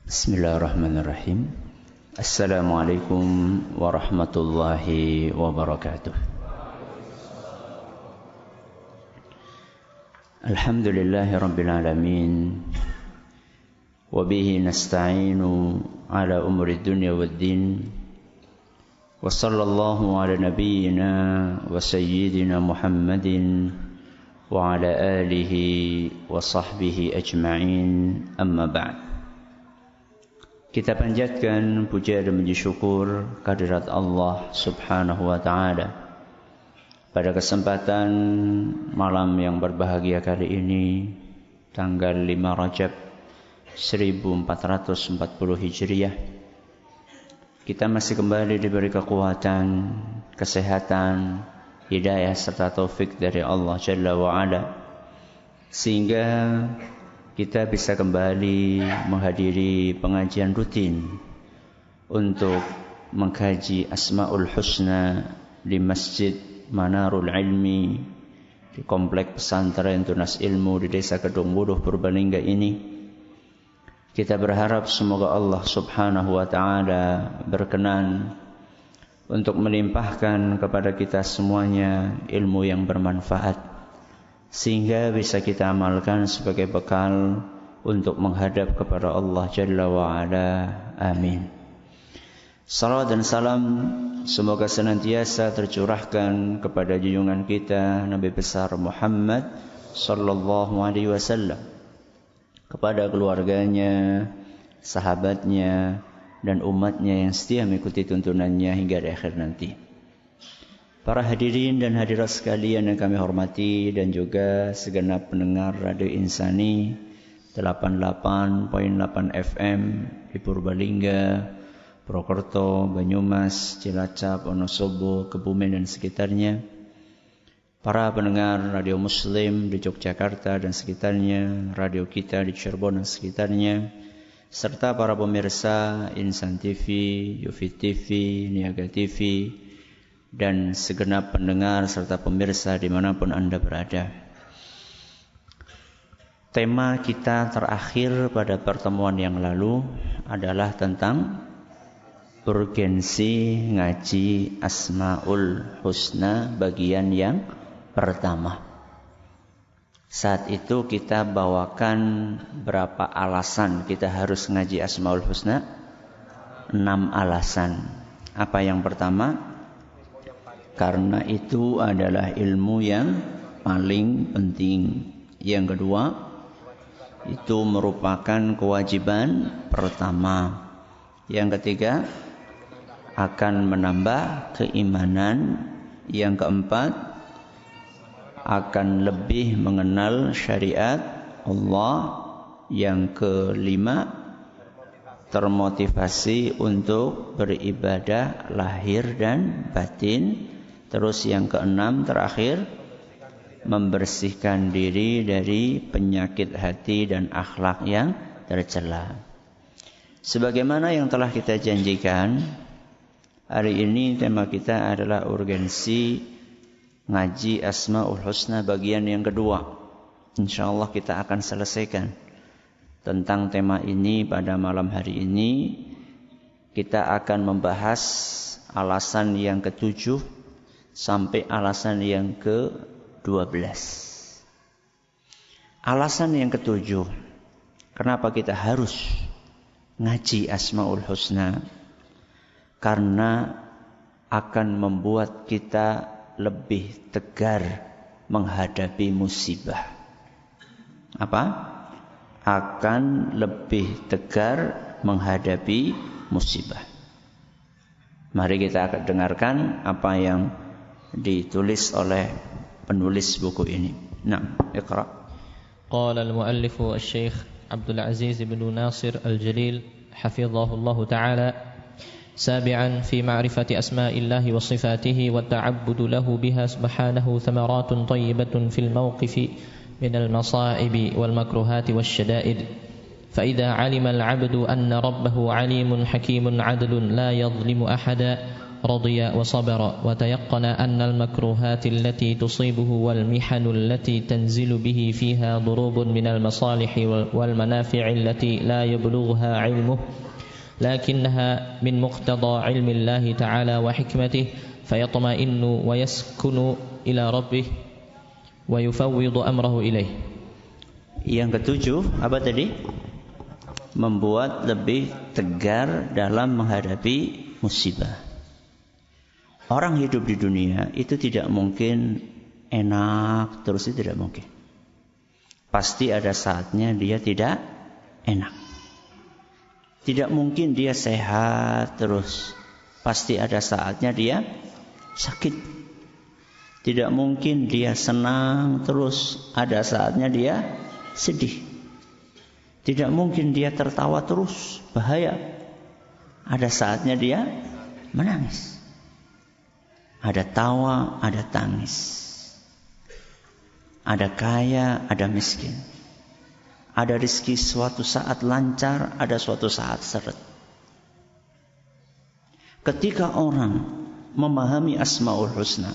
Bismillahirrahmanirrahim. Assalamualaikum warahmatullahi wabarakatuh. Alhamdulillahi rabbil alamin. Wabihi nasta'inu ala umuri dunya waddin. Wa sallallahu ala nabiyyina wa sayyidina Muhammadin wa ala alihi wa sahbihi ajma'in, amma ba'd. Kita panjatkan puja dan puji syukur kehadirat Allah Subhanahu wa ta'ala. Pada kesempatan malam yang berbahagia kali ini, tanggal 5 Rajab 1440 Hijriah, kita masih kembali diberi kekuatan, kesehatan, hidayah serta taufik dari Allah Jalla wa'ala, sehingga kita bisa kembali menghadiri pengajian rutin untuk mengkaji Asmaul Husna di Masjid Manarul Ilmi di Komplek Pesantren Tunas Ilmu di Desa Kedung Buduh, Purbalingga ini. Kita berharap semoga Allah Subhanahu wa ta'ala berkenan untuk melimpahkan kepada kita semuanya ilmu yang bermanfaat, sehingga bisa kita amalkan sebagai bekal untuk menghadap kepada Allah Jalla wa'ala. Amin. Salawat dan salam semoga senantiasa tercurahkan kepada junjungan kita Nabi besar Muhammad sallallahu alaihi wasallam, kepada keluarganya, sahabatnya, dan umatnya yang setia mengikuti tuntunannya hingga di akhir nanti. Para hadirin dan hadirat sekalian yang kami hormati, dan juga segenap pendengar Radio Insani 88.8 FM di Purbalingga, Purwokerto, Banyumas, Cilacap, Wonosobo, Kebumen dan sekitarnya. Para pendengar Radio Muslim di Yogyakarta dan sekitarnya, radio kita di Cirebon dan sekitarnya, serta para pemirsa Insan TV, Yufi TV, Niaga TV, dan segenap pendengar serta pemirsa dimanapun Anda berada. Tema kita terakhir pada pertemuan yang lalu adalah tentang urgensi ngaji Asmaul Husna bagian yang pertama. Saat itu kita bawakan berapa alasan kita harus ngaji Asmaul Husna? 6 alasan. Apa yang pertama? Karena itu adalah ilmu yang paling penting. Yang kedua, itu merupakan kewajiban pertama. Yang ketiga, akan menambah keimanan. Yang keempat, akan lebih mengenal syariat Allah. Yang kelima, termotivasi untuk beribadah lahir dan batin. Terus yang keenam terakhir, membersihkan diri dari penyakit hati dan akhlak yang tercela. Sebagaimana yang telah kita janjikan, hari ini tema kita adalah urgensi ngaji Asmaul Husna bagian yang kedua. InsyaAllah kita akan selesaikan tentang tema ini pada malam hari ini. Kita akan membahas alasan yang ke-7 sampai alasan yang ke-12. Alasan yang ke-7, kenapa kita harus ngaji Asmaul Husna? Karena akan membuat kita lebih tegar menghadapi musibah. Apa? Akan lebih tegar menghadapi musibah. Mari kita akan dengarkan apa yang ditulis oleh penulis buku ini. Naam, iqra. Qala al-muallif al-Syekh Abdul Aziz bin Nasir al-Jalil hafizahullah ta'ala, sabi'an fi ma'rifati asma'illahi wa sifatihi wa ta'abbudu lahu biha subhanahu thamaratun tayyibatun fil mawqifi min al-masa'ibi wal makruhati wasyada'id. Fa idza 'alima al-'abdu anna rabbahu 'alimun hakimun 'adlun la yadhlimu ahada رضي وصبر وتيقن أن المكروهات التي تصيبه والمحن التي تنزل به فيها ضروب من المصالح والمنافع التي لا يبلغها علمه لكنها من مقتضى علم الله تعالى وحكمته فيطمئن ويسكن إلى ربه ويفوض أمره إليه. Yang ketujuh, apa tadi? Membuat lebih tegar dalam menghadapi musibah. Orang hidup di dunia itu tidak mungkin enak terus, itu tidak mungkin. Pasti ada saatnya dia tidak enak. Tidak mungkin dia sehat terus. Pasti ada saatnya dia sakit. Tidak mungkin dia senang terus. Ada saatnya dia sedih. Tidak mungkin dia tertawa terus. Bahaya. Ada saatnya dia menangis. Ada tawa, ada tangis. Ada kaya, ada miskin. Ada rezeki suatu saat lancar, ada suatu saat seret. Ketika orang memahami Asmaul Husna,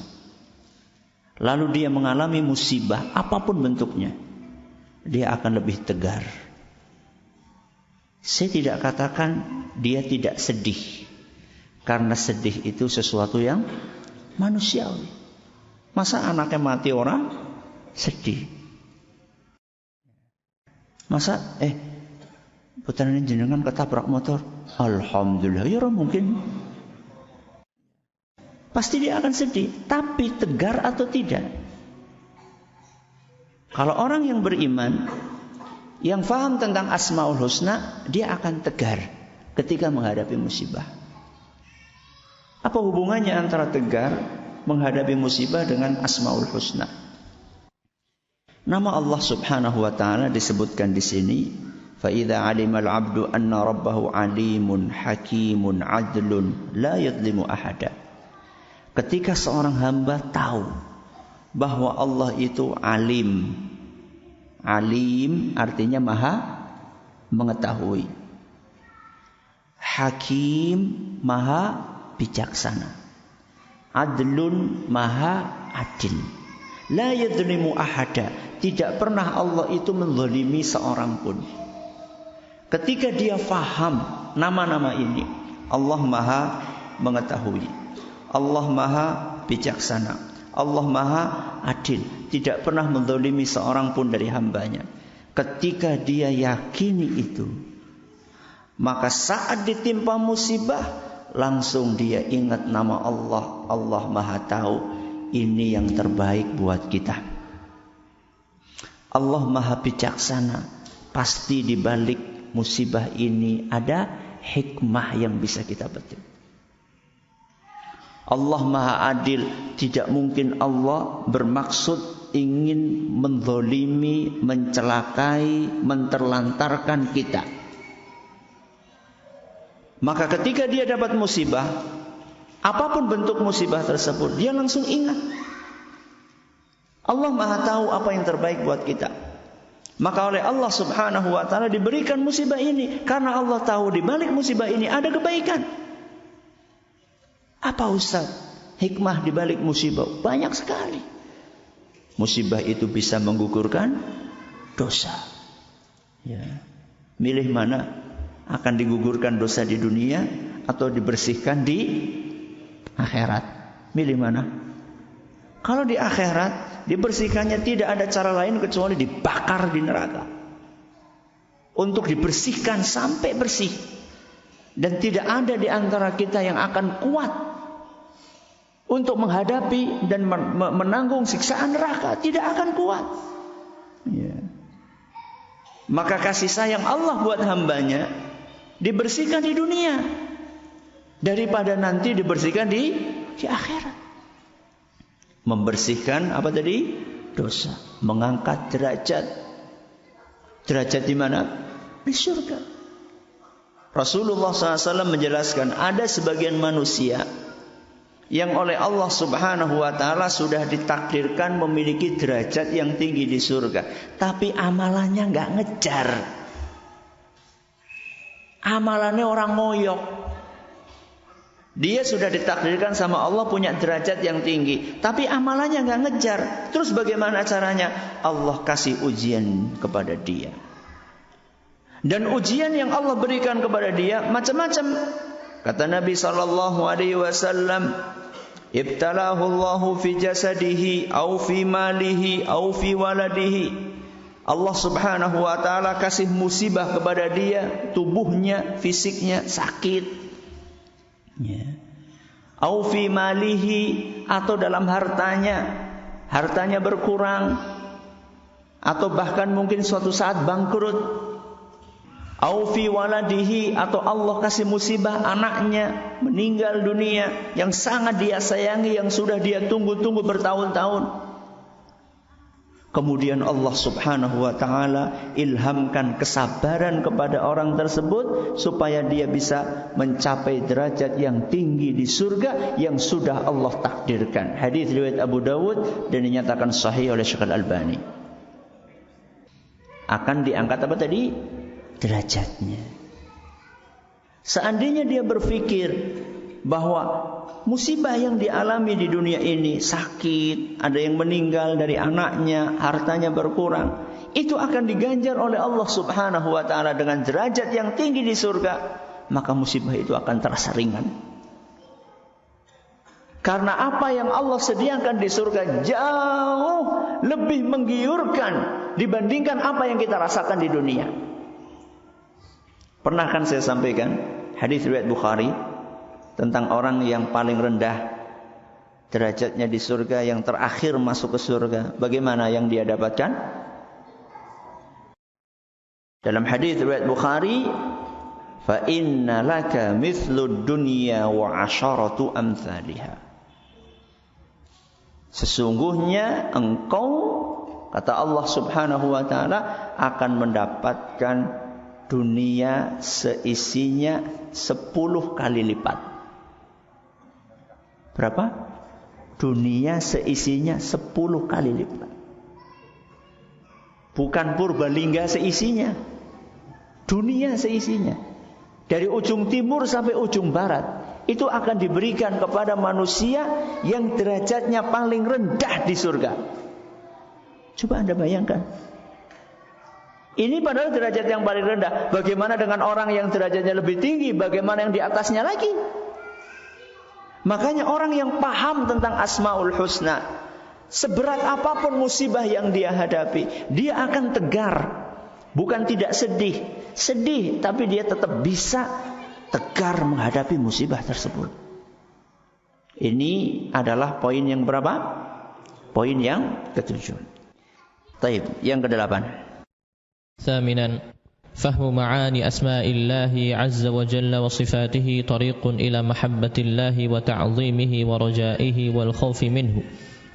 lalu dia mengalami musibah apapun bentuknya, dia akan lebih tegar. Saya tidak katakan dia tidak sedih, karena sedih itu sesuatu yang manusiawi. Masa anaknya mati orang sedih? Masa putaran jenengan ketabrak motor, alhamdulillah, ya mungkin. Pasti dia akan sedih, tapi tegar atau tidak? Kalau orang yang beriman, yang faham tentang Asmaul Husna, dia akan tegar ketika menghadapi musibah. Apa hubungannya antara tegar menghadapi musibah dengan Asmaul Husna? Nama Allah Subhanahu wa taala disebutkan di sini, fa idza 'alimal 'abdu anna rabbahu 'alimun hakimun 'adlun la yadhlimu ahada. Ketika seorang hamba tahu bahwa Allah itu alim. Alim artinya maha mengetahui. Hakim maha bijaksana. Adlun maha adil. La yadhlimu ahada. Tidak pernah Allah itu menzalimi seorang pun. Ketika dia faham nama-nama ini, Allah maha mengetahui, Allah maha bijaksana, Allah maha adil, tidak pernah menzalimi seorang pun dari hambanya. Ketika dia yakini itu, maka saat ditimpa musibah, langsung dia ingat nama Allah. Allah maha tahu ini yang terbaik buat kita. Allah maha bijaksana. Pasti di balik musibah ini ada hikmah yang bisa kita petik. Allah maha adil. Tidak mungkin Allah bermaksud ingin menzalimi, mencelakai, menterlantarkan kita. Maka ketika dia dapat musibah, apapun bentuk musibah tersebut, dia langsung ingat Allah maha tahu apa yang terbaik buat kita. Maka oleh Allah Subhanahu wa taala diberikan musibah ini, karena Allah tahu di balik musibah ini ada kebaikan. Apa Ustaz hikmah di balik musibah? Banyak sekali. Musibah itu bisa menggugurkan dosa. Ya. Milih mana? Akan digugurkan dosa di dunia atau dibersihkan di akhirat? Milih mana? Kalau di akhirat, dibersihkannya tidak ada cara lain kecuali dibakar di neraka. Untuk dibersihkan sampai bersih. Dan tidak ada di antara kita yang akan kuat untuk menghadapi dan menanggung siksaan neraka. Tidak akan kuat. Ya. Maka kasih sayang Allah buat hambanya dibersihkan di dunia daripada nanti dibersihkan di akhirat. Membersihkan apa tadi? Dosa. Mengangkat derajat. Derajat di mana? Di surga. Rasulullah SAW menjelaskan ada sebagian manusia yang oleh Allah Subhanahu wa taala sudah ditakdirkan memiliki derajat yang tinggi di surga, tapi amalannya enggak ngejar. Amalannya orang ngoyok. Dia sudah ditakdirkan sama Allah punya derajat yang tinggi, tapi amalannya nggak ngejar. Terus bagaimana caranya? Allah kasih ujian kepada dia. Dan ujian yang Allah berikan kepada dia macam-macam. Kata Nabi SAW, ibtalahu Allahu fi jasadihi, au fi malihi, au fi waladihi. Allah subhanahu wa ta'ala kasih musibah kepada dia, tubuhnya, fisiknya sakit. Ya. Au fi malihi, atau dalam hartanya berkurang, atau bahkan mungkin suatu saat bangkrut. Au fi waladihi, atau Allah kasih musibah anaknya meninggal dunia yang sangat dia sayangi, yang sudah dia tunggu-tunggu bertahun-tahun. Kemudian Allah subhanahu wa ta'ala ilhamkan kesabaran kepada orang tersebut supaya dia bisa mencapai derajat yang tinggi di surga yang sudah Allah takdirkan. Hadis riwayat Abu Dawud dan dinyatakan sahih oleh Syekh Al-Albani. Akan diangkat apa tadi? Derajatnya. Seandainya dia berpikir bahwa musibah yang dialami di dunia ini, sakit, ada yang meninggal dari anaknya, hartanya berkurang, itu akan diganjar oleh Allah subhanahu wa ta'ala dengan derajat yang tinggi di surga, maka musibah itu akan terasa ringan. Karena apa yang Allah sediakan di surga jauh lebih menggiurkan dibandingkan apa yang kita rasakan di dunia. Pernah kan saya sampaikan hadis riwayat Bukhari tentang orang yang paling rendah derajatnya di surga, yang terakhir masuk ke surga. Bagaimana yang dia dapatkan? Dalam hadis riwayat Bukhari, fa inna laka mithlud dunya wa asharatu amthaliha. Sesungguhnya engkau, kata Allah subhanahu wa ta'ala, akan mendapatkan dunia seisinya 10 kali lipat. Berapa? Dunia seisinya 10 kali lipat. Bukan Purbalingga seisinya. Dunia seisinya. Dari ujung timur sampai ujung barat. Itu akan diberikan kepada manusia yang derajatnya paling rendah di surga. Coba Anda bayangkan. Ini padahal derajat yang paling rendah. Bagaimana dengan orang yang derajatnya lebih tinggi? Bagaimana yang di atasnya lagi? Makanya orang yang paham tentang Asmaul Husna, seberat apapun musibah yang dia hadapi, dia akan tegar. Bukan tidak sedih. Sedih, tapi dia tetap bisa tegar menghadapi musibah tersebut. Ini adalah poin yang berapa? Poin yang ke-7. Taib, yang ke-8. ثامنا فهم معاني أسماء الله عز وجل وصفاته طريق إلى محبة الله وتعظيمه ورجائه والخوف منه.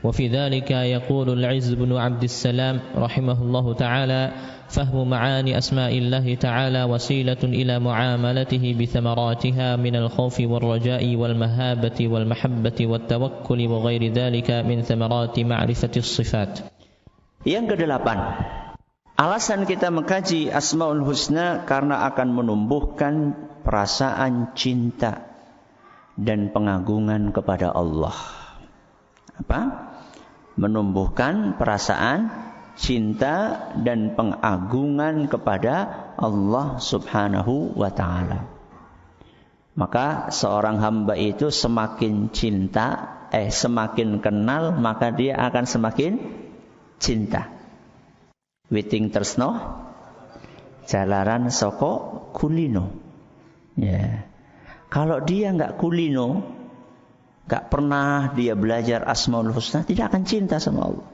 وفي ذلك يقول العز بن عبد السلام رحمه الله تعالى: فهم معاني أسماء الله تعالى وسيلة إلى معاملته بثمراتها من الخوف والرجاء والمهابة والمحبة والتوكل وغير ذلك من ثمرات معرفة الصفات. Yang ke-8, alasan kita mengkaji Asmaul Husna karena akan menumbuhkan perasaan cinta dan pengagungan kepada Allah. Apa? Menumbuhkan perasaan cinta dan pengagungan kepada Allah subhanahu wa ta'ala. Maka seorang hamba itu semakin cinta, semakin kenal, maka dia akan semakin cinta. Witing tresno jalaran soko kulino. Ya. Kalau dia enggak kulino, enggak pernah dia belajar Asmaul Husna, tidak akan cinta sama Allah.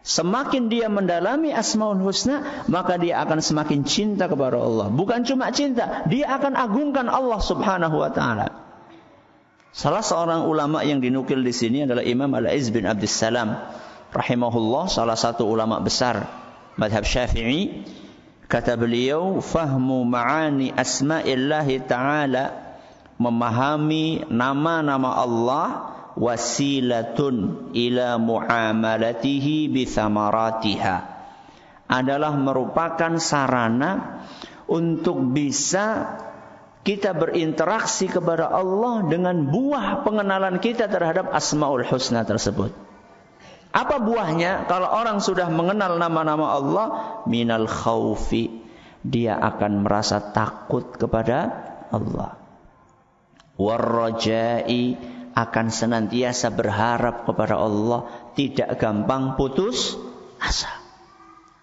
Semakin dia mendalami Asmaul Husna, maka dia akan semakin cinta kepada Allah. Bukan cuma cinta, dia akan agungkan Allah subhanahu wa ta'ala. Salah seorang ulama yang dinukil di sini adalah Imam Al-Izz bin Abdus Salam rahimahullah, salah satu ulama besar madhab Syafi'i. Kata beliau, fahmu ma'ani asma'illahi ta'ala, memahami nama-nama Allah, wasilatun ila muamalatihi bithamaratiha, adalah merupakan sarana untuk bisa kita berinteraksi kepada Allah dengan buah pengenalan kita terhadap Asmaul Husna tersebut. Apa buahnya? Kalau orang sudah mengenal nama-nama Allah, minal khaufi, dia akan merasa takut kepada Allah. Warrajai, akan senantiasa berharap kepada Allah, tidak gampang putus asa.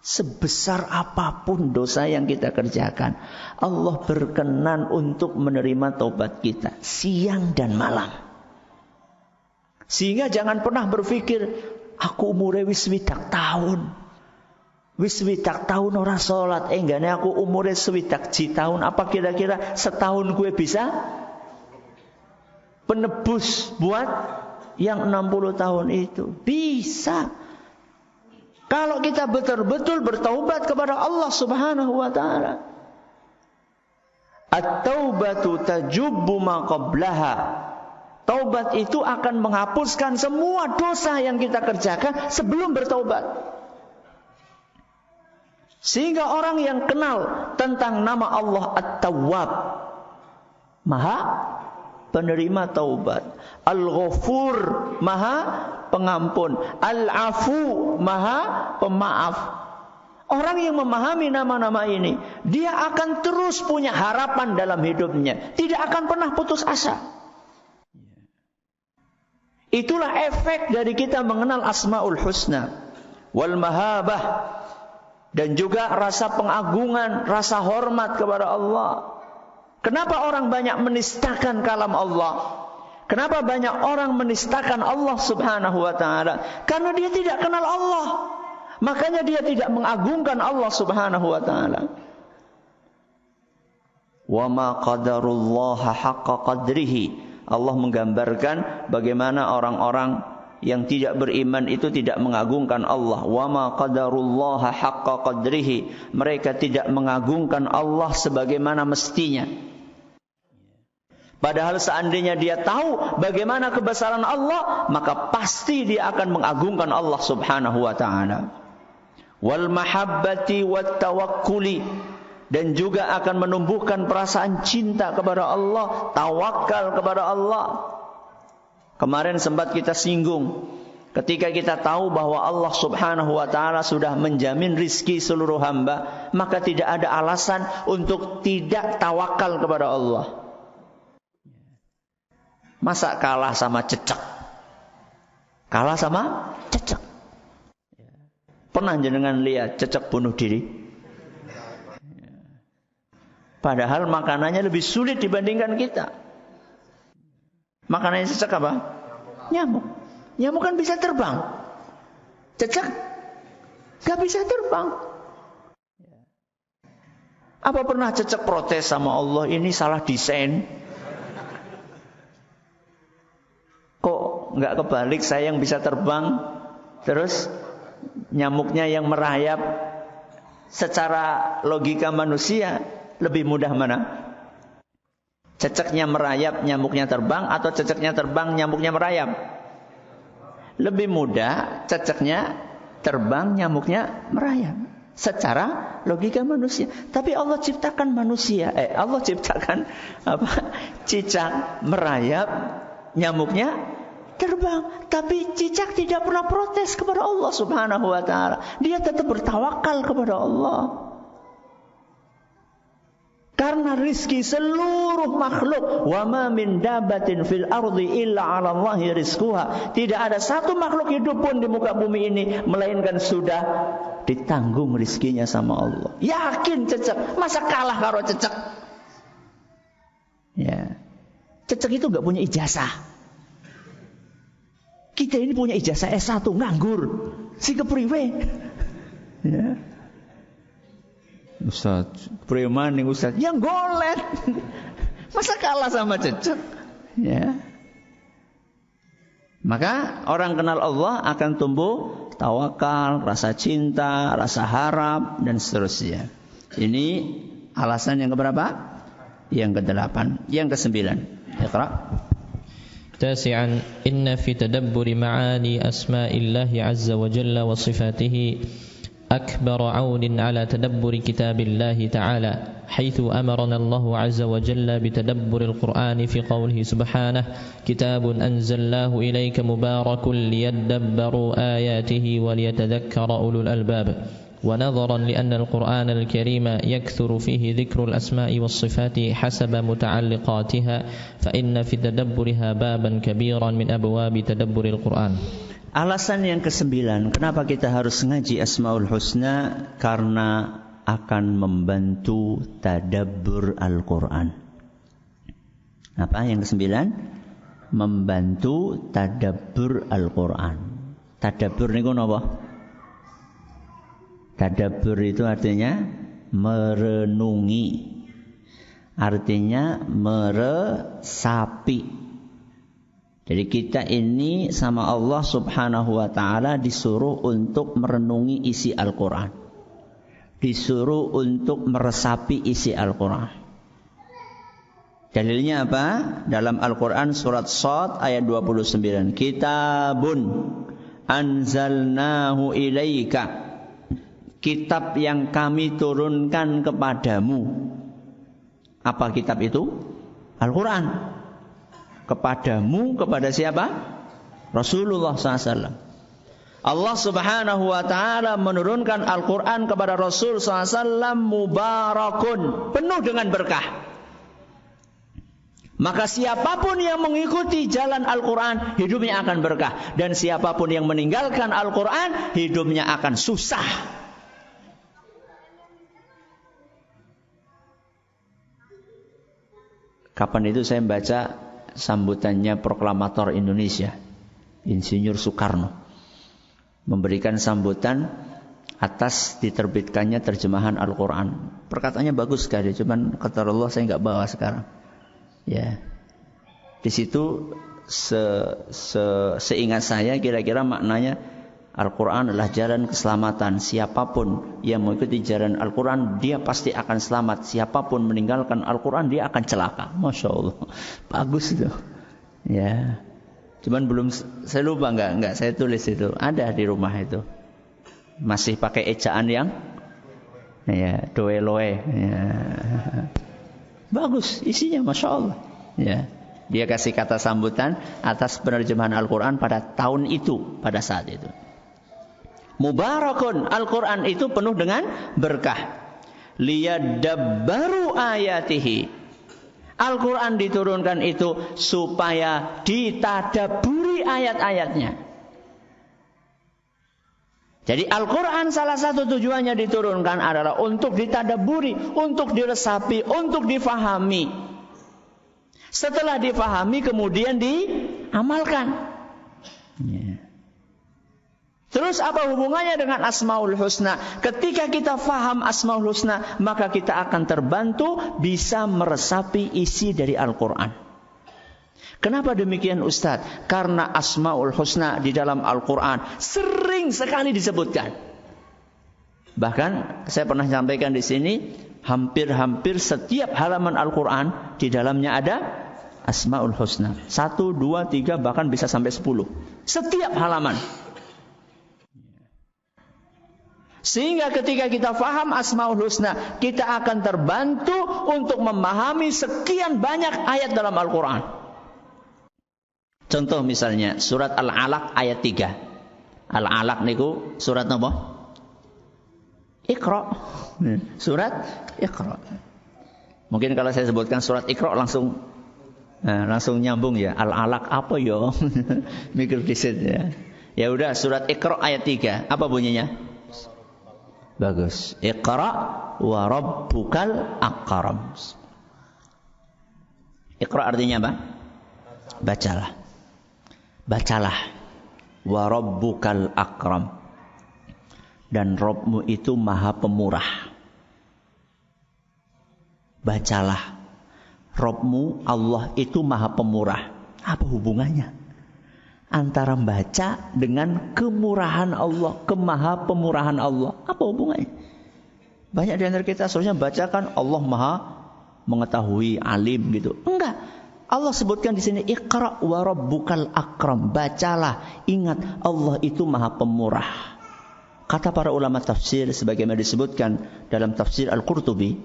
Sebesar apapun dosa yang kita kerjakan, Allah berkenan untuk menerima taubat kita siang dan malam. Sehingga jangan pernah berpikir, aku umure wis 20 tahun. Wis 20 tahun ora salat, enggane aku umure 20 tahun, apa kira-kira setahun gue bisa penebus buat yang 60 tahun itu? Bisa. Kalau kita betul-betul bertaubat kepada Allah Subhanahu wa taala. At-taubatu tajubbu ma qablaha. Taubat itu akan menghapuskan semua dosa yang kita kerjakan sebelum bertaubat. Sehingga orang yang kenal tentang nama Allah At-Tawwab, Maha penerima taubat, Al-Ghafur, Maha pengampun, Al-Afu, Maha pemaaf. Orang yang memahami nama-nama ini, dia akan terus punya harapan dalam hidupnya, tidak akan pernah putus asa. Itulah efek dari kita mengenal Asmaul Husna wal mahabah, dan juga rasa pengagungan, rasa hormat kepada Allah. Kenapa orang banyak menistakan kalam Allah? Kenapa banyak orang menistakan Allah Subhanahu wa taala? Karena dia tidak kenal Allah. Makanya dia tidak mengagungkan Allah Subhanahu wa taala. Wa ma qadarullaha haqqa qadrihi. Allah menggambarkan bagaimana orang-orang yang tidak beriman itu tidak mengagungkan Allah. Wa ma qadarullaha haqqa qadrihi. Mereka tidak mengagungkan Allah sebagaimana mestinya. Padahal seandainya dia tahu bagaimana kebesaran Allah, maka pasti dia akan mengagungkan Allah Subhanahu wa taala. Wal mahabbati wat tawakkuli, dan juga akan menumbuhkan perasaan cinta kepada Allah, tawakal kepada Allah. Kemarin sempat kita singgung, ketika kita tahu bahwa Allah Subhanahu wa taala sudah menjamin rizki seluruh hamba, maka tidak ada alasan untuk tidak tawakal kepada Allah. Masa kalah sama cecek? Kalah sama cecek. Pernah jenengan lihat cecek bunuh diri? Padahal makanannya lebih sulit dibandingkan kita. Makanannya cecek apa? Nyamuk. Nyamuk kan bisa terbang. Cecek gak bisa terbang. Apa pernah cecek protes sama Allah, ini salah desain? Kok nggak kebalik, saya yang bisa terbang, terus nyamuknya yang merayap? Secara logika manusia lebih mudah mana? Ceceknya merayap, nyamuknya terbang, atau ceceknya terbang, nyamuknya merayap? Lebih mudah ceceknya terbang, nyamuknya merayap. Secara logika manusia. Tapi Allah ciptakan manusia, Allah ciptakan cicak merayap, nyamuknya terbang. Tapi cicak tidak pernah protes kepada Allah Subhanahu wa taala. Dia tetap bertawakal kepada Allah. Karena rizki seluruh makhluk, wa ma min dabatin fil ardi illa 'ala Allahi rizquha. Tidak ada satu makhluk hidup pun di muka bumi ini melainkan sudah ditanggung rizkinya sama Allah. Yakin cecek, masa kalah karo cecek? Ya. Cecek itu enggak punya ijazah. Kita ini punya ijazah S1, nganggur. Si kepriwe. Ya. Ustaz, preman nih Ustaz, yang golet. Masa kalah sama cecek? Ya. Maka orang kenal Allah akan tumbuh tawakal, rasa cinta, rasa harap, dan seterusnya. Ini alasan yang keberapa? Yang ke-8. Yang ke-9. Iqra. Tasi'an, inna fi tadabburi ma'ani asma'illahi azza wa jalla wa sifatihi أكبر عون على تدبر كتاب الله تعالى، حيث أمرنا الله عز وجل بتدبر القرآن في قوله سبحانه: كتاب أنزلناه إليك مبارك ليدبروا آياته وليتذكر أولو الألباب. ونظرا لأن القرآن الكريم يكثر فيه ذكر الأسماء والصفات حسب متعلقاتها، فإن في تدبرها بابا كبيرا من أبواب تدبر القرآن. Alasan yang ke-9, kenapa kita harus ngaji Asmaul Husna? Karena akan membantu tadabbur Al-Quran. Apa yang ke-9? Membantu tadabbur Al-Quran. Tadabbur ini apa? Tadabbur itu artinya merenungi, artinya meresapi. Jadi kita ini sama Allah Subhanahu wa ta'ala disuruh untuk merenungi isi Al-Quran, disuruh untuk meresapi isi Al-Quran. Dalilnya apa? Dalam Al-Quran surat Shad ayat 29, Kitabun anzalnahu ilaika, kitab yang kami turunkan kepadamu. Apa kitab itu? Al-Quran. Kepadamu, kepada siapa? Rasulullah SAW. Allah Subhanahu wa ta'ala menurunkan Al-Quran kepada Rasul SAW mubarakun, penuh dengan berkah. Maka siapapun yang mengikuti jalan Al-Quran, hidupnya akan berkah. Dan siapapun yang meninggalkan Al-Quran, hidupnya akan susah. Kapan itu saya membaca sambutannya proklamator Indonesia, Insinyur Soekarno, memberikan sambutan atas diterbitkannya terjemahan Al-Quran. Perkataannya bagus sekali, cuman kata Allah saya nggak bawa sekarang. Ya, di situ seingat saya kira-kira maknanya Al-Quran adalah jalan keselamatan. Siapapun yang mengikuti jalan Al-Quran, dia pasti akan selamat. Siapapun meninggalkan Al-Quran, dia akan celaka. Masya Allah, bagus itu. Ya, cuman belum, saya lupa enggak saya tulis itu. Ada di rumah itu. Masih pakai ejaan yang, ya, doeloe. Ya. Bagus isinya, Masya Allah. Ya. Dia kasih kata sambutan atas penerjemahan Al-Quran pada tahun itu, pada saat itu. Mubarakun, Al-Quran itu penuh dengan berkah. Liyadabbaru ayatihi, Al-Quran diturunkan itu supaya ditadaburi ayat-ayatnya. Jadi Al-Quran salah satu tujuannya diturunkan adalah untuk ditadaburi, untuk diresapi, untuk difahami. Setelah difahami kemudian diamalkan. Yeah. Terus apa hubungannya dengan Asmaul Husna? Ketika kita faham Asmaul Husna, maka kita akan terbantu bisa meresapi isi dari Al-Quran. Kenapa demikian Ustaz? Karena Asmaul Husna di dalam Al-Quran sering sekali disebutkan. Bahkan saya pernah sampaikan di sini, hampir setiap halaman Al-Quran di dalamnya ada Asmaul Husna. 1, 2, 3 bahkan bisa sampai 10. Setiap halaman. Sehingga ketika kita faham Asmaul Husna, kita akan terbantu untuk memahami sekian banyak ayat dalam Al-Quran. Contoh misalnya surat Al-Alaq ayat 3. Al-Alaq niku surat apa? Iqra. Surat Iqra. Mungkin kalau saya sebutkan surat Iqra langsung nyambung ya. Al-Alaq apa ya? Mikir dikit ya. Ya udah, surat Iqra ayat 3. Apa bunyinya? Bagus. Iqra wa rabbukal akram. Iqra artinya apa? Bacalah. Bacalah. Wa rabbukal akram. Dan Rabbmu itu maha pemurah. Bacalah. Rabbmu Allah itu maha pemurah. Apa hubungannya antara baca dengan kemurahan Allah, kemaha pemurahan Allah? Apa hubungannya? Banyak di antara kita seharusnya bacakan Allah maha mengetahui, alim gitu. Enggak. Allah sebutkan di sini Iqra wa rabbukal akram. Bacalah, ingat Allah itu maha pemurah. Kata para ulama tafsir sebagaimana disebutkan dalam tafsir Al-Qurtubi,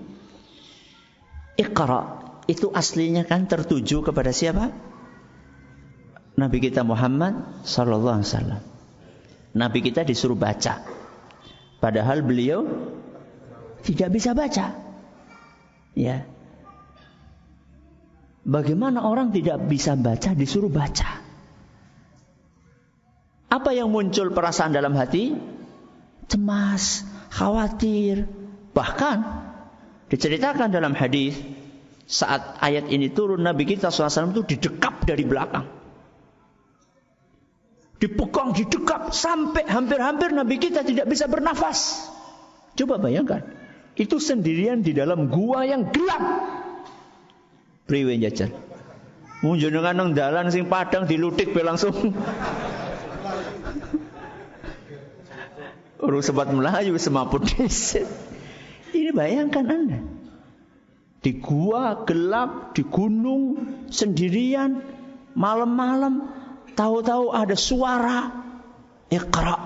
Iqra itu aslinya kan tertuju kepada siapa? Nabi kita Muhammad sallallahu alaihi wasallam. Nabi kita disuruh baca. Padahal beliau tidak bisa baca. Ya. Bagaimana orang tidak bisa baca disuruh baca? Apa yang muncul perasaan dalam hati? Cemas, khawatir. Bahkan diceritakan dalam hadis saat ayat ini turun, Nabi kita SAW itu didekap dari belakang. Dipegang, didekap sampai hampir-hampir Nabi kita tidak bisa bernafas. Coba bayangkan, itu sendirian di dalam gua yang gelap. Priwe jajan. Munjungan nang dalan sing padang dilutik be langsung. Urus sebat Melayu semaput dhisik. Ini bayangkan Anda. Di gua gelap, di gunung sendirian, malam-malam tahu-tahu ada suara Iqra.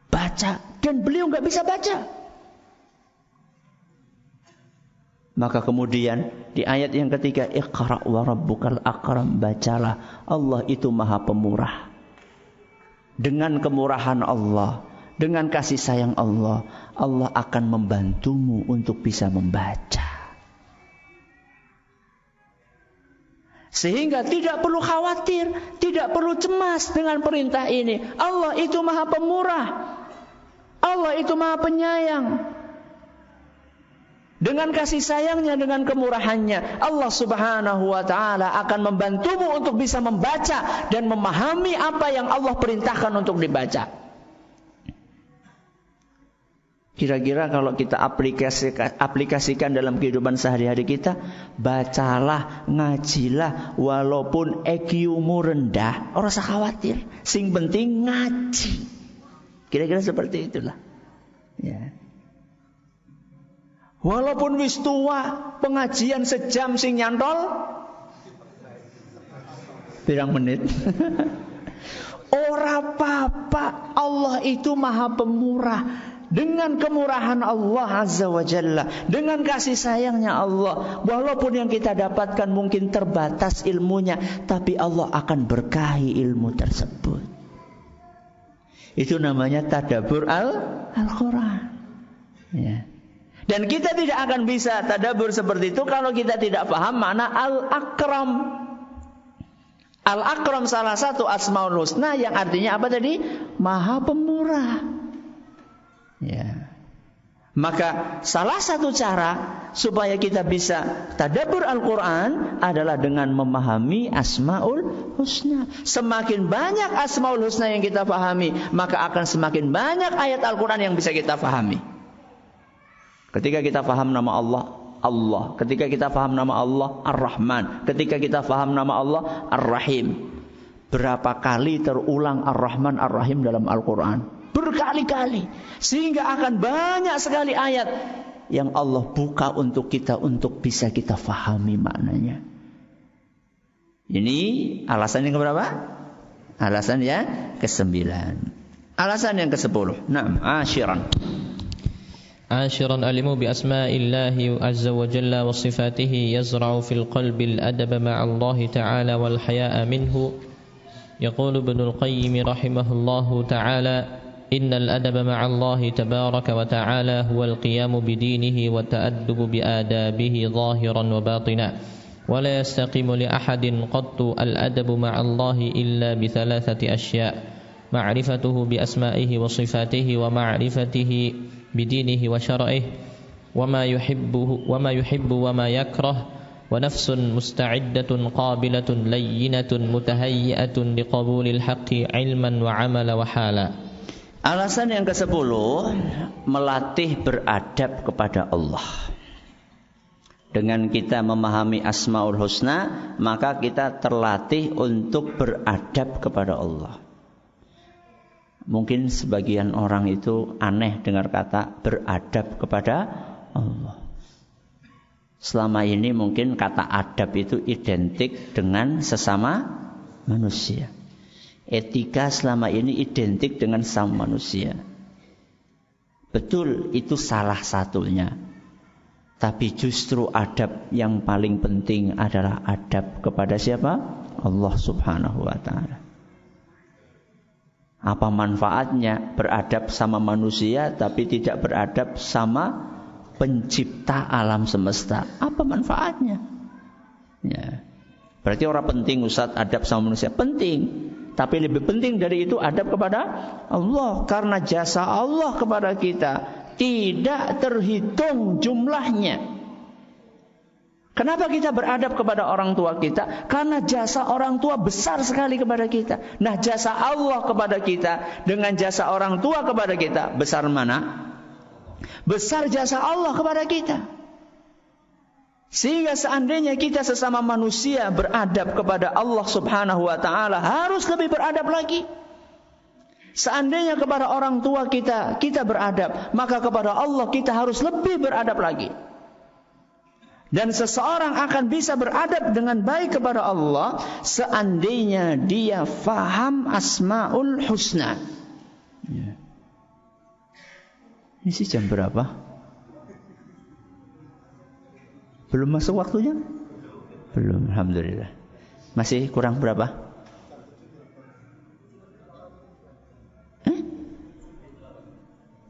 Baca, dan beliau enggak bisa baca. Maka kemudian di ayat yang ketiga, Iqra wa rabbukal akram, bacalah, Allah itu Maha Pemurah. Dengan kemurahan Allah, dengan kasih sayang Allah, Allah akan membantumu untuk bisa membaca. Sehingga tidak perlu khawatir, tidak perlu cemas dengan perintah ini. Allah itu Maha Pemurah. Allah itu Maha Penyayang. Dengan kasih sayangnya, dengan kemurahannya, Allah Subhanahu wa ta'ala akan membantumu untuk bisa membaca dan memahami apa yang Allah perintahkan untuk dibaca. Kira-kira kalau kita aplikasikan dalam kehidupan sehari-hari kita, bacalah, ngajilah, walaupun IQ-mu rendah, ora usah khawatir. Sing penting ngaji. Kira-kira seperti itulah. Ya. Walaupun wis tua, pengajian sejam sing nyantol pirang menit. Ora apa-apa, Allah itu Maha Pemurah. Dengan kemurahan Allah Azza wa Jalla, dengan kasih sayangnya Allah, walaupun yang kita dapatkan mungkin terbatas ilmunya, tapi Allah akan berkahi ilmu tersebut. Itu namanya tadabbur Al-Quran. Ya. Dan kita tidak akan bisa tadabbur seperti itu kalau kita tidak paham makna Al-Akram. Al-Akram salah satu Asmaul Husna yang artinya apa tadi? Maha Pemurah. Ya. Maka salah satu cara supaya kita bisa tadabbur Al-Quran adalah dengan memahami Asmaul Husna. Semakin banyak Asmaul Husna yang kita pahami, maka akan semakin banyak ayat Al-Quran yang bisa kita pahami. Ketika kita paham nama Allah, Allah. Ketika kita paham nama Allah, Ar-Rahman. Ketika kita paham nama Allah, Ar-Rahim. Berapa kali terulang Ar-Rahman, Ar-Rahim dalam Al-Quran? Berkali-kali. Sehingga akan banyak sekali ayat yang Allah buka untuk kita, untuk bisa kita fahami maknanya. Ini alasan yang keberapa? Alasan yang ke-9. Alasan yang ke-10. Naam, asyiran. عاشرا علموا بأسماء الله عز وجل وصفاته يزرع في القلب الأدب مع الله تعالى والحياء منه. يقول ابن القيم رحمه الله تعالى: إن الأدب مع الله تبارك وتعالى هو القيام بدينه والتأدب بآدابه ظاهرا وباطنا، ولا يستقيم لأحد قط الأدب مع الله إلا بثلاثة أشياء: معرفته بأسمائه وصفاته، ومعرفته بدينه وشرعه، وما يحب وما يكره، ونفس مستعدة قابلة لينة متهيئة لقبول الحق علما وعمل وحالا. Alasan yang ke-10, melatih beradab kepada Allah. Dengan kita memahami Asmaul Husna, maka kita terlatih untuk beradab kepada Allah. Mungkin sebagian orang itu aneh dengar kata beradab kepada Allah. Selama ini mungkin kata adab itu identik dengan sesama manusia. Etika selama ini identik dengan sesama manusia. Betul, itu salah satunya. Tapi justru adab yang paling penting adalah adab kepada siapa? Allah Subhanahu wa ta'ala. Apa manfaatnya beradab sama manusia tapi tidak beradab sama pencipta alam semesta? Apa manfaatnya? Ya. Berarti orang penting Ustaz adab sama manusia. Penting. Tapi lebih penting dari itu adab kepada Allah. Karena jasa Allah kepada kita tidak terhitung jumlahnya. Kenapa kita beradab kepada orang tua kita? Karena jasa orang tua besar sekali kepada kita. Nah, jasa Allah kepada kita dengan jasa orang tua kepada kita besar mana? Besar jasa Allah kepada kita. Sehingga seandainya kita sesama manusia beradab kepada Allah Subhanahu wa ta'ala, harus lebih beradab lagi. Seandainya kepada orang tua kita beradab, maka kepada Allah kita harus lebih beradab lagi. Dan seseorang akan bisa beradab dengan baik kepada Allah seandainya dia faham Asmaul Husna. Ya. Ini sih jam berapa? Belum masuk waktunya? Belum, alhamdulillah. Masih kurang berapa?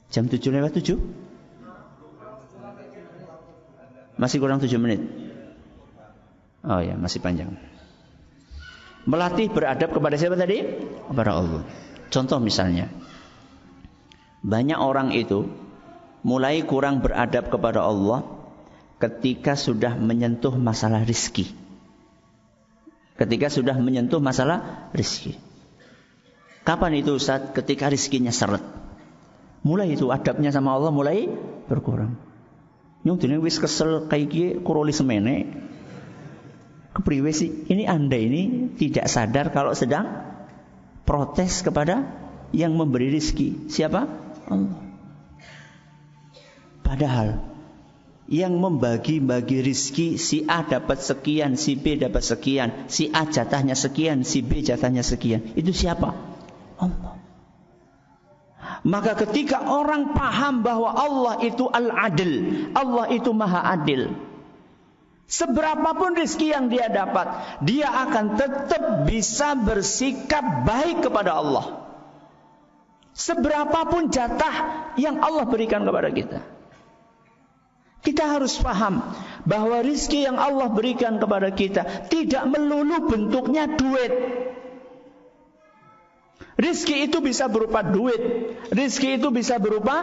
Jam 7:07? Masih kurang 7 menit. Oh ya, masih panjang. Melatih beradab kepada siapa tadi? Kepada Allah. Contoh misalnya, banyak orang itu mulai kurang beradab kepada Allah ketika sudah menyentuh masalah rizki. Ketika sudah menyentuh masalah rizki. Kapan itu Ustaz? Ketika rizkinya seret. Mulai itu adabnya sama Allah mulai berkurang. Nyong dene wis kesel kayak gini kuroli semene. Kepriwe sih? Ini Anda ini tidak sadar kalau sedang protes kepada yang memberi rizki. Siapa? Allah. Padahal yang membagi-bagi rizki, si A dapat sekian, si B dapat sekian, si A jatahnya sekian, si B jatahnya sekian. Itu siapa? Allah. Maka ketika orang paham bahwa Allah itu Al-Adil, Allah itu Maha Adil, seberapapun rizki yang dia dapat, dia akan tetap bisa bersikap baik kepada Allah. Seberapapun jatah yang Allah berikan kepada kita. Kita harus paham bahwa rizki yang Allah berikan kepada kita tidak melulu bentuknya duit. Rizki itu bisa berupa duit. Rizki itu bisa berupa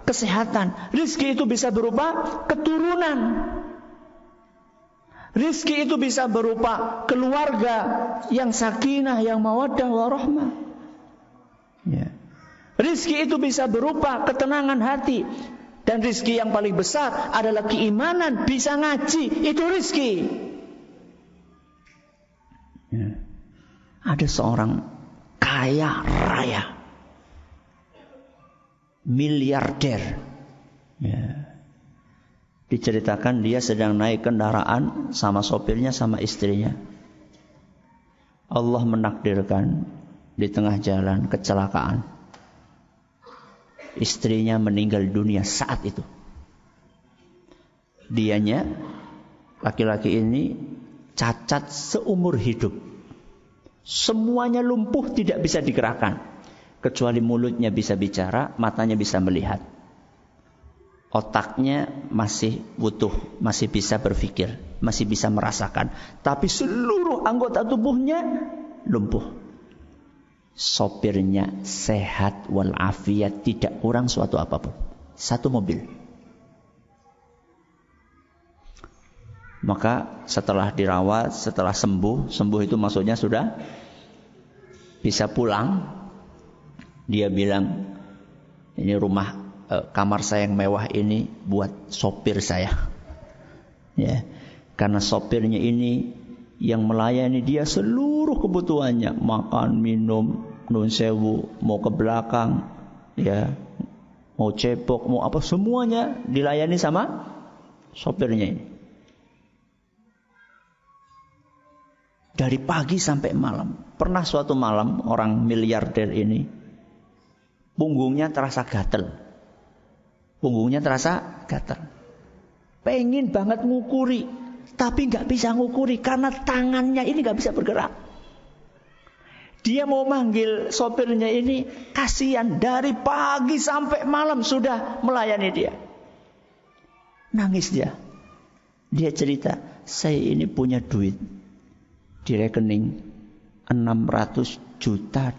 kesehatan. Rizki itu bisa berupa keturunan. Rizki itu bisa berupa keluarga yang sakinah, yang mawaddah warahmah. Ya. Rizki itu bisa berupa ketenangan hati. Dan rizki yang paling besar adalah keimanan, bisa ngaji, itu rizki. Ya. Ada seorang kaya raya, miliarder. Ya. Diceritakan dia sedang naik kendaraan sama sopirnya sama istrinya. Allah menakdirkan di tengah jalan kecelakaan. Istrinya meninggal dunia saat itu. Dianya, laki-laki ini cacat seumur hidup. Semuanya lumpuh, tidak bisa digerakkan. Kecuali mulutnya bisa bicara, matanya bisa melihat. Otaknya masih utuh, masih bisa berpikir, masih bisa merasakan. Tapi seluruh anggota tubuhnya lumpuh. Sopirnya sehat walafiat, tidak kurang suatu apapun. Satu mobil. Maka setelah dirawat, setelah sembuh itu maksudnya sudah bisa pulang. Dia bilang, ini rumah, kamar saya yang mewah ini buat sopir saya. Ya, karena sopirnya ini yang melayani dia seluruh kebutuhannya, makan, minum, nun sewu, mau ke belakang, ya, mau cepok, mau apa, semuanya dilayani sama sopirnya ini. Dari pagi sampai malam. Pernah suatu malam orang miliarder ini punggungnya terasa gatel. punggungnya terasa gatal. Pengen banget ngukuri, tapi nggak bisa ngukuri karena tangannya ini nggak bisa bergerak. Dia mau manggil sopirnya ini, kasihan dari pagi sampai malam sudah melayani dia. Nangis dia. Dia cerita, saya ini punya duit di rekening $600 juta.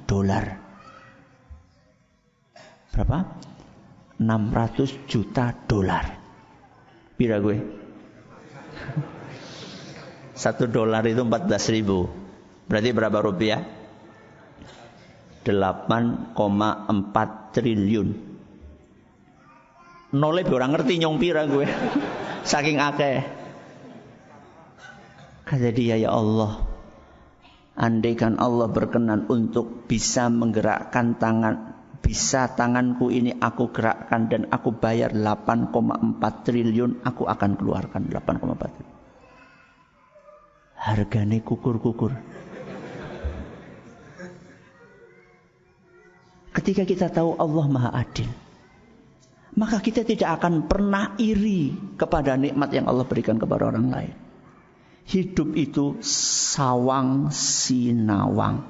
Berapa? $600 juta. Pira gue? $1 itu 14.000. Berarti berapa rupiah? 8,4 triliun. Nolnya orang ngerti nyong pira gue. Saking akeh. Kata dia, ya Allah, andaikan Allah berkenan untuk bisa menggerakkan tangan, bisa tanganku ini aku gerakkan dan aku bayar 8,4 triliun, aku akan keluarkan 8,4 triliun. Harganya kukur-kukur. Ketika kita tahu Allah Maha Adil, maka kita tidak akan pernah iri kepada nikmat yang Allah berikan kepada orang lain. Hidup itu sawang sinawang.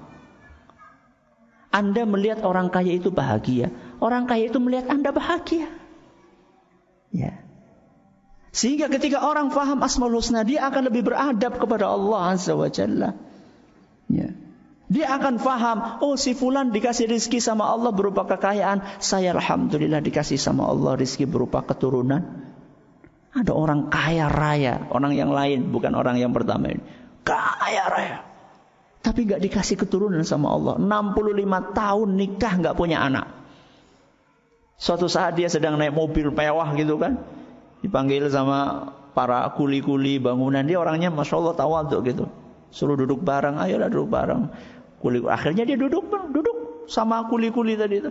Anda melihat orang kaya itu bahagia, orang kaya itu melihat Anda bahagia. Ya. Sehingga ketika orang faham Asmaul Husna, dia akan lebih beradab kepada Allah Azza wa Jalla. Ya. Dia akan faham, oh si fulan dikasih rizki sama Allah berupa kekayaan, saya alhamdulillah dikasih sama Allah rizki berupa keturunan. Ada orang kaya raya, orang yang lain, bukan orang yang pertama ini, kaya raya, tapi gak dikasih keturunan sama Allah. 65 tahun nikah gak punya anak. Suatu saat dia sedang naik mobil mewah gitu kan, dipanggil sama para kuli-kuli bangunan. Dia orangnya Masya Allah tawaduk gitu, suruh duduk bareng, ayolah duduk bareng. Akhirnya dia duduk sama kuli-kuli tadi itu.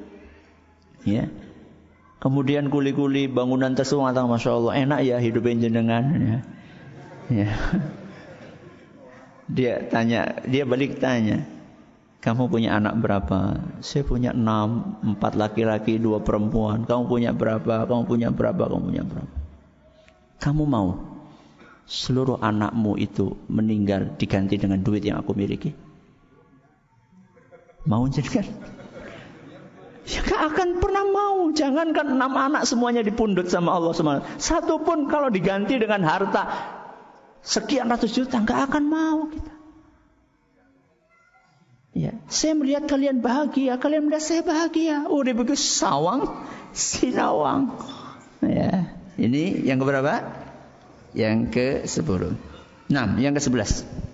Ya. Kemudian kuli-kuli bangunan tersebut mengatakan, Masya Allah enak ya hidup jenengan. Ya. Ya. Dia balik tanya, kamu punya anak berapa? Saya punya 6, 4 laki-laki, 2 perempuan. Kamu punya berapa? Kamu punya berapa? Kamu punya berapa? Kamu mau seluruh anakmu itu meninggal diganti dengan duit yang aku miliki? Mau jenengan? Ya gak akan pernah mau. Jangankan 6 anak semuanya dipundut sama Allah SWT. Satu pun kalau diganti dengan harta sekian ratus juta, gak akan mau kita. Ya, saya melihat kalian bahagia, kalian melihat saya bahagia. Udah begitu sawang sinawang. Ya, ini yang keberapa? Yang ke-10. Nah, yang ke-11.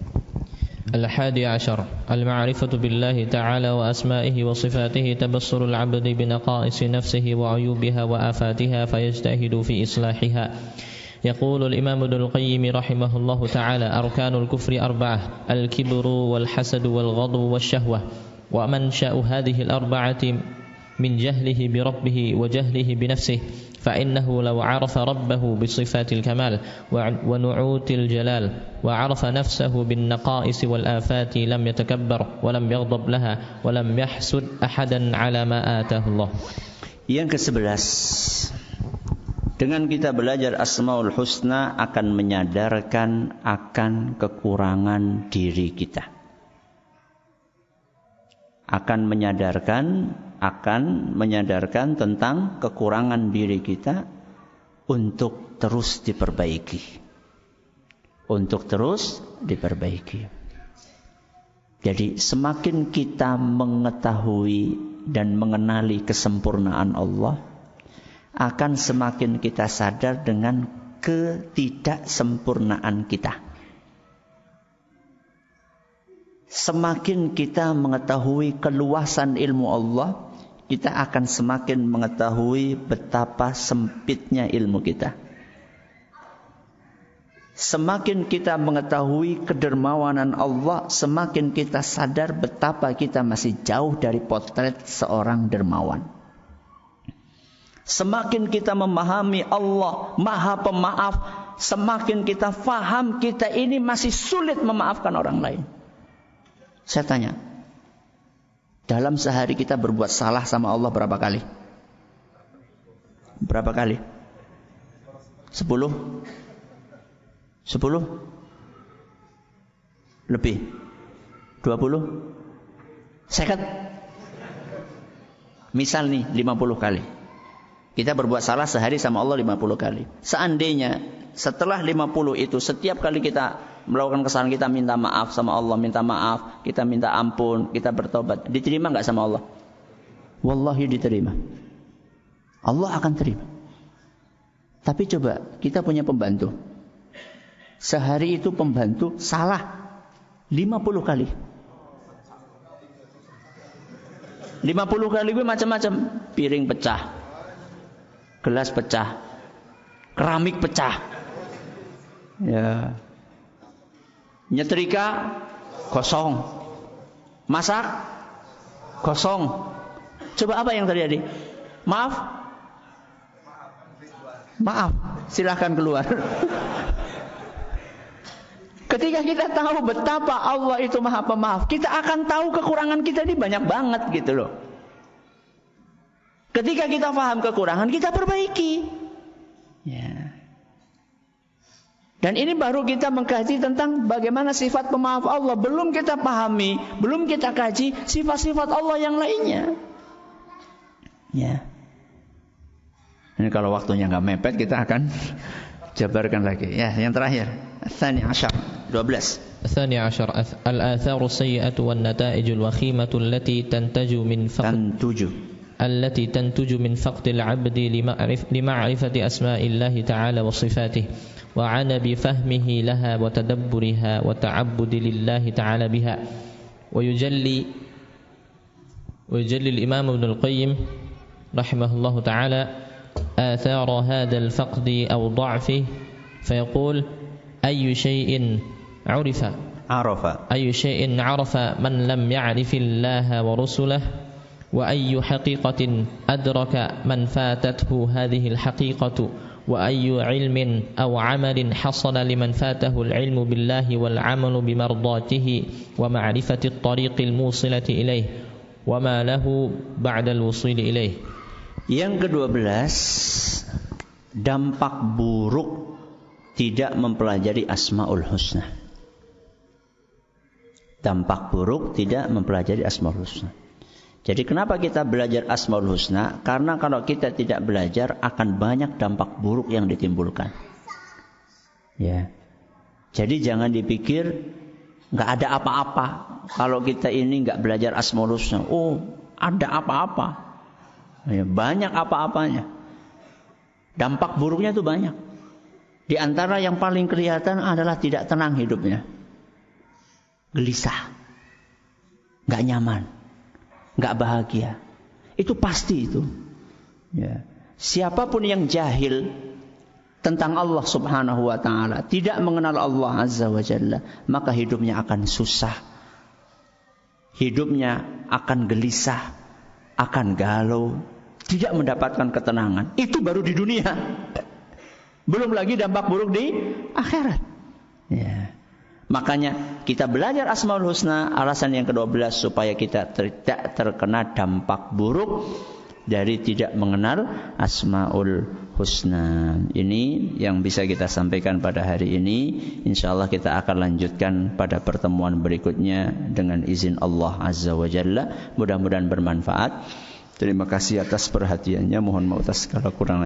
الحادي عشر المعرفة بالله تعالى وأسمائه وصفاته تبصر العبد بنقائص نفسه وعيوبها وآفاتها فيجتهد في إصلاحها. يقول الإمام ابن القيم رحمه الله تعالى أركان الكفر 4: الكبر والحسد والغضب والشهوة. ومنشأ هذه ال4 من جهله بربه وجهله بنفسه، فإنه لو عرف ربه بصفات الكمال ونعوت الجلال وعرف نفسه بالنقائص والآفات لم يتكبر ولم يغضب لها ولم يحسد أحدا على ما آتاه الله. Yang ke-11, dengan kita belajar Asmaul Husna akan menyadarkan akan kekurangan diri kita. Akan menyadarkan tentang kekurangan diri kita untuk terus diperbaiki. Jadi semakin kita mengetahui dan mengenali kesempurnaan Allah, akan semakin kita sadar dengan ketidaksempurnaan kita. Semakin kita mengetahui keluasan ilmu Allah, kita akan semakin mengetahui betapa sempitnya ilmu kita. Semakin kita mengetahui kedermawanan Allah, semakin kita sadar betapa kita masih jauh dari potret seorang dermawan. Semakin kita memahami Allah Maha Pemaaf, semakin kita faham kita ini masih sulit memaafkan orang lain. Saya tanya, dalam sehari kita berbuat salah sama Allah berapa kali? Berapa kali? 10? 10? Lebih? 20? 50? Misal nih 50 kali. Kita berbuat salah sehari sama Allah 50 kali. Seandainya setelah 50 itu setiap kali kita melakukan kesalahan kita minta maaf sama Allah, minta maaf, kita minta ampun, kita bertobat, diterima enggak sama Allah? Wallahi diterima. Allah akan terima. Tapi coba kita punya pembantu. Sehari itu pembantu salah 50 kali. 50 kali gue macam-macam. Piring pecah, gelas pecah, keramik pecah, ya, nyetrika kosong, masak kosong. Coba apa yang terjadi? Maaf, silahkan keluar. Ketika kita tahu betapa Allah itu Maha Pemaaf, kita akan tahu kekurangan kita ini banyak banget gitu loh. Ketika kita paham kekurangan, kita perbaiki. Ya. Dan ini baru kita mengkaji tentang bagaimana sifat pemaaf Allah. Belum kita pahami, belum kita kaji sifat-sifat Allah yang lainnya. Ya. Ini kalau waktunya nggak mepet, kita akan jabarkan lagi. Ya, yang terakhir, Tsani Asyar 12. الثاني عشر الآثار السيئة والنتائج الوخيمة التي تنتج من فقد العبد لمعرفة أسماء الله تعالى وصفاته وعنب فهمه لها وتدبرها وتعبد لله تعالى بها. ويجلي الإمام ابن القيم رحمه الله تعالى آثار هذا الفقد أو ضعفه فيقول أي شيء عرف من لم يعرف الله ورسله وأي حقيقة أدرك من فاتته هذه الحقيقة وأي علم أو عمل حصل لمن فاته العلم بالله والعمل بمرضاته ومعرفة الطريق الموصلة إليه وما له بعد الوصول إليه. Yang ke-12, dampak buruk tidak mempelajari Asmaul Husna. Dampak buruk tidak mempelajari Asmaul Husna. Jadi kenapa kita belajar Asmaul Husna? Karena kalau kita tidak belajar akan banyak dampak buruk yang ditimbulkan. Ya. Jadi jangan dipikir nggak ada apa-apa kalau kita ini nggak belajar Asmaul Husna. Oh, ada apa-apa. Ya, banyak apa-apanya. Dampak buruknya itu banyak. Di antara yang paling kelihatan adalah tidak tenang hidupnya. Gelisah. Nggak nyaman. Nggak bahagia. Itu pasti itu. Ya. Siapapun yang jahil tentang Allah Subhanahu wa ta'ala, tidak mengenal Allah Azza wa Jalla, maka hidupnya akan susah. Hidupnya akan gelisah, akan galau, tidak mendapatkan ketenangan. Itu baru di dunia. Belum lagi dampak buruk di akhirat. Ya. Makanya kita belajar Asmaul Husna, alasan yang ke-12 supaya kita tidak terkena dampak buruk dari tidak mengenal Asmaul Husna. Ini yang bisa kita sampaikan pada hari ini. InsyaAllah kita akan lanjutkan pada pertemuan berikutnya dengan izin Allah Azza wa Jalla. Mudah-mudahan bermanfaat. Terima kasih atas perhatiannya. Mohon maaf atas segala kurang.